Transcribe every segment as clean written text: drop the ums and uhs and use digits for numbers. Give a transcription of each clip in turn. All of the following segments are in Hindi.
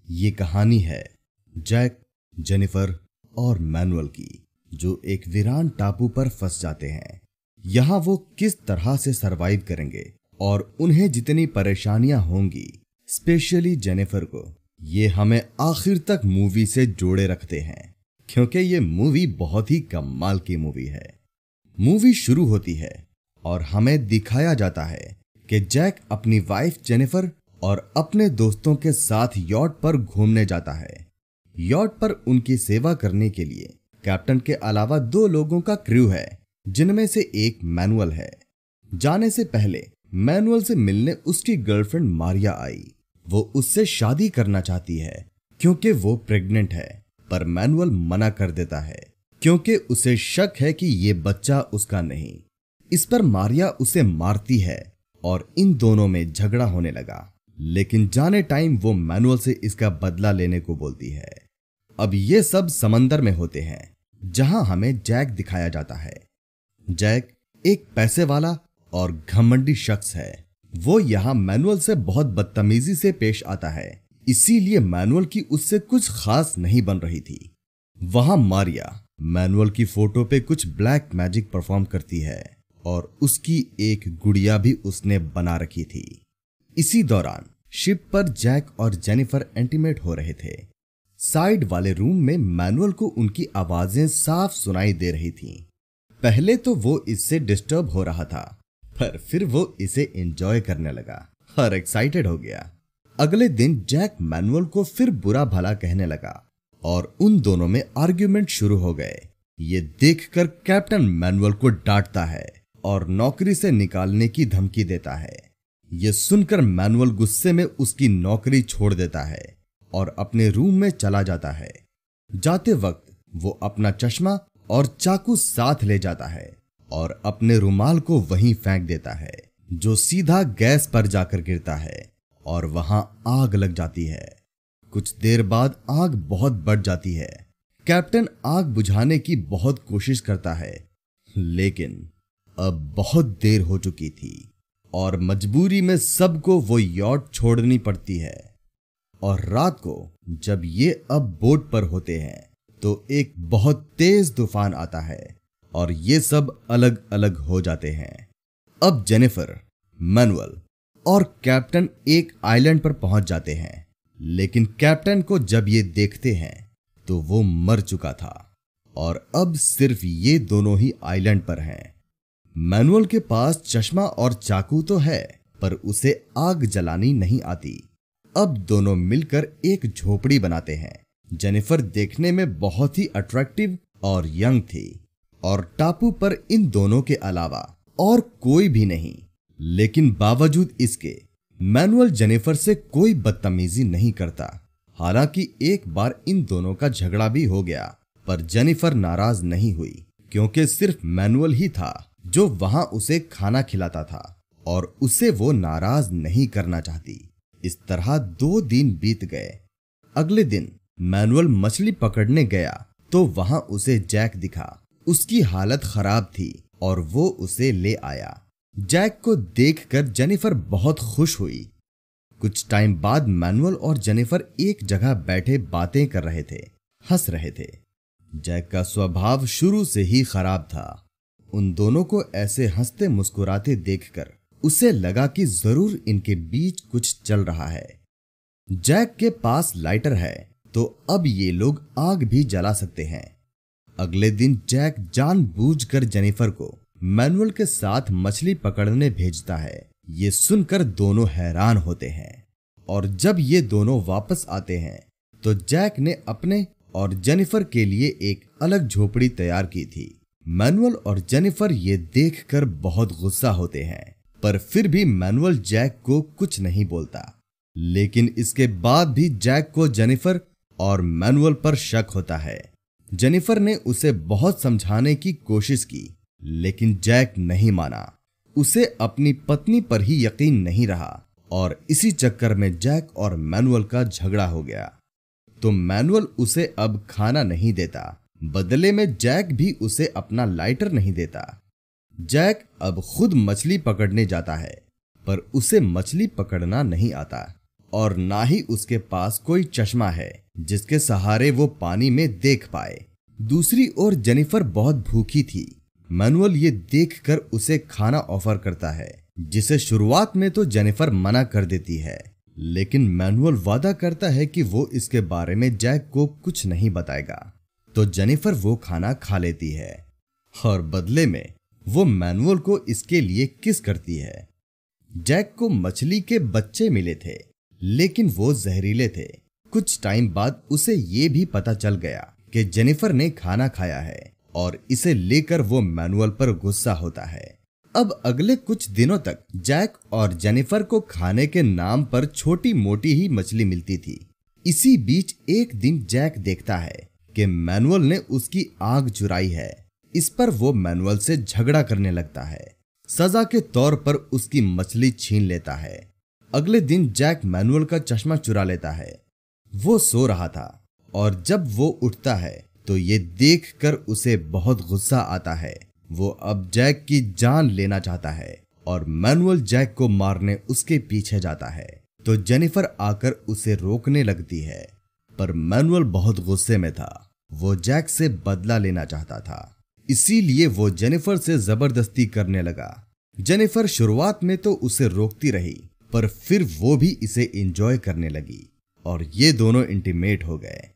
ये कहानी है जैक, जेनिफर और मैनुअल की, जो एक वीरान टापू पर फंस जाते हैं। यहाँ वो किस तरह से सरवाइव करेंगे और उन्हें जितनी परेशानियां होंगी, स्पेशली जेनिफर को, ये हमें आखिर तक मूवी से जोड़े रखते हैं, क्योंकि ये मूवी बहुत ही कमाल की मूवी है। मूवी शुरू होती है और हमें दिखाया जाता है कि जैक अपनी वाइफ जेनिफर और अपने दोस्तों के साथ यॉट पर घूमने जाता है। यॉट पर उनकी सेवा करने के लिए कैप्टन के अलावा 2 लोगों का क्रू है, जिनमें से एक मैनुअल है। जाने से पहले मैनुअल से मिलने उसकी गर्लफ्रेंड मारिया आई। वो उससे शादी करना चाहती है क्योंकि वो प्रेग्नेंट है, पर मैनुअल मना कर देता है क्योंकि उसे शक है कि ये बच्चा उसका नहीं। इस पर मारिया उसे मारती है और इन दोनों में झगड़ा होने लगा, लेकिन जाने टाइम वो मैनुअल से इसका बदला लेने को बोलती है। अब ये सब समंदर में होते हैं, जहां हमें जैक दिखाया जाता है। जैक एक पैसे वाला और घमंडी शख्स है। वो यहाँ मैनुअल से बहुत बदतमीजी से पेश आता है, इसीलिए मैनुअल की उससे कुछ खास नहीं बन रही थी। वहां मारिया मैनुअल की फोटो पे कुछ ब्लैक मैजिक परफॉर्म करती है और उसकी एक गुड़िया भी उसने बना रखी थी। इसी दौरान शिप पर जैक और जेनिफर इंटीमेट हो रहे थे। साइड वाले रूम में मैनुअल को उनकी आवाजें साफ सुनाई दे रही थीं। पहले तो वो इससे डिस्टर्ब हो रहा था, पर फिर वो इसे एंजॉय करने लगा और एक्साइटेड हो गया। अगले दिन जैक मैनुअल को फिर बुरा भला कहने लगा और उन दोनों में आर्ग्यूमेंट शुरू हो गए। ये देखकर कैप्टन मैनुअल को डांटता है और नौकरी से निकालने की धमकी देता है। ये सुनकर मैनुअल गुस्से में उसकी नौकरी छोड़ देता है और अपने रूम में चला जाता है। जाते वक्त वो अपना चश्मा और चाकू साथ ले जाता है और अपने रुमाल को वहीं फेंक देता है, जो सीधा गैस पर जाकर गिरता है और वहां आग लग जाती है। कुछ देर बाद आग बहुत बढ़ जाती है। कैप्टन आग बुझाने की बहुत कोशिश करता है, लेकिन अब बहुत देर हो चुकी थी और मजबूरी में सबको वो यॉट छोड़नी पड़ती है। और रात को जब ये अब बोट पर होते हैं तो एक बहुत तेज तूफान आता है और ये सब अलग अलग हो जाते हैं। अब जेनिफर, मैनुअल और कैप्टन एक आइलैंड पर पहुंच जाते हैं, लेकिन कैप्टन को जब ये देखते हैं तो वो मर चुका था और अब सिर्फ ये दोनों ही आइलैंड पर हैं। मैनुअल के पास चश्मा और चाकू तो है, पर उसे आग जलानी नहीं आती। अब दोनों मिलकर एक झोपड़ी बनाते हैं। जेनिफर देखने में बहुत ही अट्रैक्टिव और यंग थी और टापू पर इन दोनों के अलावा और कोई भी नहीं, लेकिन बावजूद इसके मैनुअल जेनिफर से कोई बदतमीजी नहीं करता। हालांकि एक बार इन दोनों का झगड़ा भी हो गया, पर जेनिफर नाराज नहीं हुई क्योंकि सिर्फ मैनुअल ही था जो वहां उसे खाना खिलाता था और उसे वो नाराज नहीं करना चाहती। इस तरह 2 दिन बीत गए। अगले दिन मैनुअल मछली पकड़ने गया तो वहां उसे जैक दिखा। उसकी हालत खराब थी और वो उसे ले आया। जैक को देखकर जेनिफर बहुत खुश हुई। कुछ टाइम बाद मैनुअल और जेनिफर एक जगह बैठे बातें कर रहे थे, हंस रहे थे। जैक का स्वभाव शुरू से ही खराब था। उन दोनों को ऐसे हंसते मुस्कुराते देखकर उसे लगा कि जरूर इनके बीच कुछ चल रहा है। जैक के पास लाइटर है तो अब ये लोग आग भी जला सकते हैं। अगले दिन जैक जानबूझकर जेनिफर को मैनुअल के साथ मछली पकड़ने भेजता है। ये सुनकर दोनों हैरान होते हैं और जब ये दोनों वापस आते हैं तो जैक ने अपने और जेनिफर के लिए एक अलग झोपड़ी तैयार की थी। मैनुअल और जेनिफर ये देखकर बहुत गुस्सा होते हैं, पर फिर भी मैनुअल जैक को कुछ नहीं बोलता। लेकिन इसके बाद भी जैक को जेनिफर और मैनुअल पर शक होता है। जेनिफर ने उसे बहुत समझाने की कोशिश की, लेकिन जैक नहीं माना। उसे अपनी पत्नी पर ही यकीन नहीं रहा और इसी चक्कर में जैक और मैनुअल का झगड़ा हो गया। तो मैनुअल उसे अब खाना नहीं देता, बदले में जैक भी उसे अपना लाइटर नहीं देता। जैक अब खुद मछली पकड़ने जाता है, पर उसे मछली पकड़ना नहीं आता और ना ही उसके पास कोई चश्मा है जिसके सहारे वो पानी में देख पाए। दूसरी ओर जेनिफर बहुत भूखी थी। मैनुअल ये देखकर उसे खाना ऑफर करता है, जिसे शुरुआत में तो जेनिफर मना कर देती है, लेकिन मैनुअल वादा करता है कि वो इसके बारे में जैक को कुछ नहीं बताएगा। तो जेनिफर वो खाना खा लेती है और बदले में वो मैनुअल को इसके लिए किस करती है। जैक को मछली के बच्चे मिले थे, लेकिन वो जहरीले थे। कुछ टाइम बाद उसे ये भी पता चल गया कि जेनिफर ने खाना खाया है और इसे लेकर वो मैनुअल पर गुस्सा होता है। अब अगले कुछ दिनों तक जैक और जेनिफर को खाने के नाम पर छोटी मोटी ही मछली मिलती थी। इसी बीच एक दिन जैक देखता है कि मैनुअल ने उसकी आग चुराई है। इस पर वो मैनुअल से झगड़ा करने लगता है। सजा के तौर पर उसकी मछली छीन लेता है। अगले दिन जैक मैनुअल का चश्मा चुरा लेता है। वो सो रहा था और जब वो उठता है तो ये देखकर उसे बहुत गुस्सा आता है। वो अब जैक की जान लेना चाहता है और मैनुअल जैक को मारने उसके पीछे जाता है। तो जेनिफर आकर उसे रोकने लगती है, पर मैनुअल बहुत गुस्से में था। वो जैक से बदला लेना चाहता था, इसीलिए वो जेनिफर से जबरदस्ती करने लगा। जेनिफर शुरुआत में तो उसे रोकती रही, पर फिर वो भी इसे एंजॉय करने लगी और ये दोनों इंटीमेट हो गए।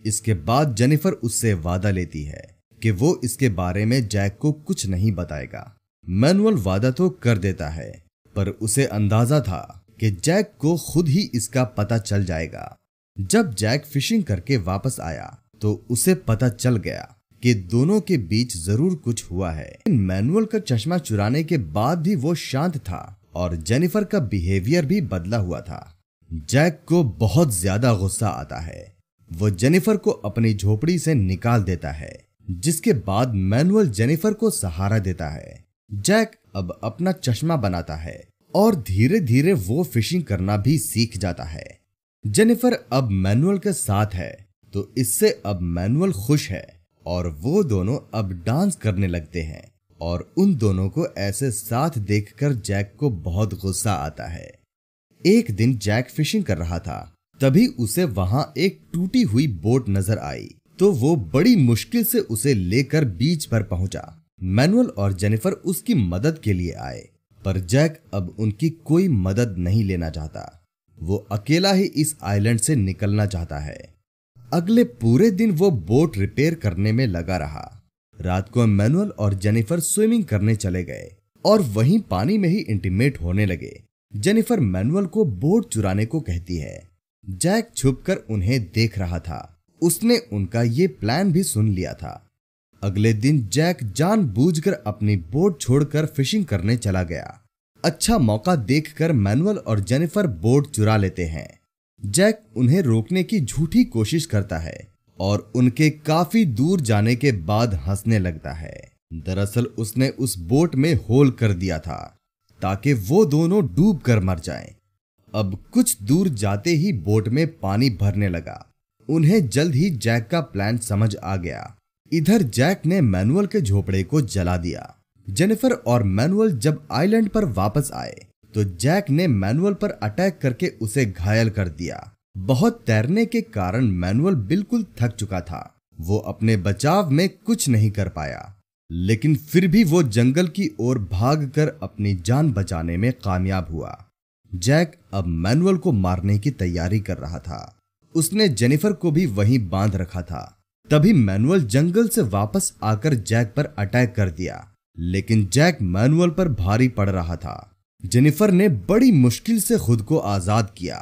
इसके बाद जेनिफर उससे वादा लेती है कि वो इसके बारे में जैक को कुछ नहीं बताएगा। मैनुअल वादा तो कर देता है, पर उसे अंदाजा था कि जैक को खुद ही इसका पता चल जाएगा। जब जैक फिशिंग करके वापस आया तो उसे पता चल गया कि दोनों के बीच जरूर कुछ हुआ है। मैनुअल का चश्मा चुराने के बाद भी वो शांत था और जेनिफर का बिहेवियर भी बदला हुआ था। जैक को बहुत ज्यादा गुस्सा आता है। वो जेनिफर को अपनी झोपड़ी से निकाल देता है, जिसके बाद मैनुअल जेनिफर को सहारा देता है। जैक अब अपना चश्मा बनाता है और धीरे धीरे वो फिशिंग करना भी सीख जाता है। जेनिफर अब मैनुअल के साथ है, तो इससे अब मैनुअल खुश है और वो दोनों अब डांस करने लगते हैं और उन दोनों को ऐसे साथ देखकर जैक को बहुत गुस्सा आता है। एक दिन जैक फिशिंग कर रहा था, तभी उसे वहां एक टूटी हुई बोट नजर आई, तो वो बड़ी मुश्किल से उसे लेकर बीच पर पहुंचा। मैनुअल और जेनिफर उसकी मदद के लिए आए, पर जैक अब उनकी कोई मदद नहीं लेना चाहता। वो अकेला ही इस आइलैंड से निकलना चाहता है। अगले पूरे दिन वो बोट रिपेयर करने में लगा रहा। रात को मैनुअल और जेनिफर स्विमिंग करने चले गए और वहीं पानी में ही इंटीमेट होने लगे। जेनिफर मैनुअल को बोट चुराने को कहती है। जैक छुपकर उन्हें देख रहा था। उसने उनका ये प्लान भी सुन लिया था। अगले दिन जैक जानबूझकर अपनी बोट छोड़कर फिशिंग करने चला गया। अच्छा मौका देखकर मैनुअल और जेनिफर बोट चुरा लेते हैं। जैक उन्हें रोकने की झूठी कोशिश करता है और उनके काफी दूर जाने के बाद हंसने लगता है। दरअसल उसने उस बोट में होल कर दिया था ताकि वो दोनों डूब कर मर जाएं। अब कुछ दूर जाते ही बोट में पानी भरने लगा। उन्हें जल्द ही जैक का प्लान समझ आ गया। इधर जैक ने मैनुअल के झोपड़े को जला दिया। जेनिफर और मैनुअल जब आइलैंड पर वापस आए तो जैक ने मैनुअल पर अटैक करके उसे घायल कर दिया। बहुत तैरने के कारण मैनुअल बिल्कुल थक चुका था। वो अपने बचाव में कुछ नहीं कर पाया, लेकिन फिर भी वो जंगल की ओर भागकर अपनी जान बचाने में कामयाब हुआ। जैक अब मैनुअल को मारने की तैयारी कर रहा था। उसने जेनिफर को भी वहीं बांध रखा था। तभी मैनुअल जंगल से वापस आकर जैक पर अटैक कर दिया, लेकिन जैक मैनुअल पर भारी पड़ रहा था। जेनिफर ने बड़ी मुश्किल से खुद को आजाद किया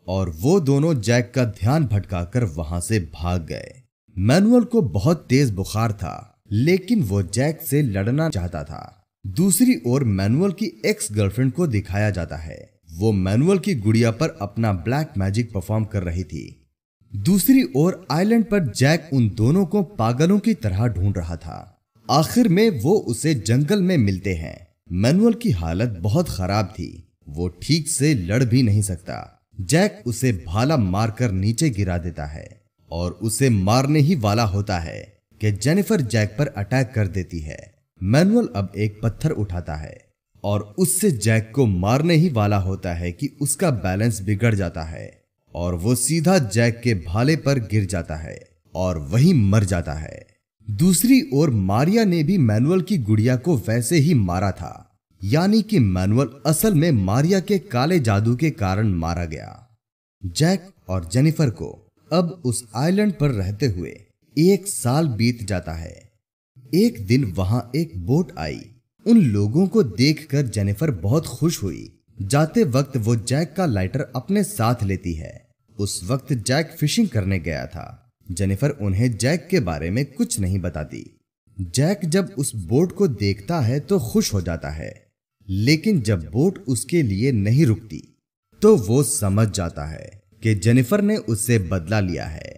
और वो दोनों जैक का ध्यान भटकाकर वहां से भाग गए। मैनुअल को बहुत तेज बुखार था, लेकिन वो जैक से लड़ना चाहता था। दूसरी ओर मैनुअल की एक्स गर्लफ्रेंड को दिखाया जाता है। वो मैनुअल की गुड़िया पर अपना ब्लैक मैजिक परफॉर्म कर रही थी। दूसरी ओर आइलैंड पर जैक उन दोनों को पागलों की तरह ढूंढ रहा था। आखिर में वो उसे जंगल में मिलते हैं। मैनुअल की हालत बहुत खराब थी। वो ठीक से लड़ भी नहीं सकता। जैक उसे भाला मारकर नीचे गिरा देता है और उसे मारने ही वाला होता है कि जेनिफर जैक पर अटैक कर देती है। मैनुअल अब एक पत्थर उठाता है और उससे जैक को मारने ही वाला होता है कि उसका बैलेंस बिगड़ जाता है और वो सीधा जैक के भाले पर गिर जाता है और वहीं मर जाता है। दूसरी ओर मारिया ने भी मैनुअल की गुड़िया को वैसे ही मारा था, यानी कि मैनुअल असल में मारिया के काले जादू के कारण मारा गया। जैक और जेनिफर को अब उस आइलैंड पर रहते हुए 1 साल बीत जाता है। एक दिन वहां एक बोट आई। उन लोगों को देखकर जेनिफर बहुत खुश हुई। जाते वक्त वो जैक का लाइटर अपने साथ लेती है। उस वक्त जैक फिशिंग करने गया था। जेनिफर उन्हें जैक के बारे में कुछ नहीं बताती। जैक जब उस बोट को देखता है तो खुश हो जाता है, लेकिन जब बोट उसके लिए नहीं रुकती तो वो समझ जाता है कि जेनिफर ने उससे बदला लिया है।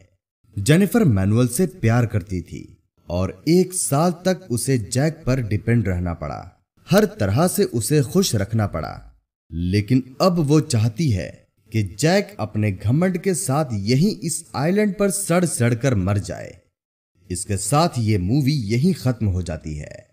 जेनिफर मैनुअल से प्यार करती थी और 1 साल तक उसे जैक पर डिपेंड रहना पड़ा। हर तरह से उसे खुश रखना पड़ा, लेकिन अब वो चाहती है कि जैक अपने घमंड के साथ यहीं इस आइलैंड पर सड़ सड़ कर मर जाए। इसके साथ ये मूवी यहीं खत्म हो जाती है।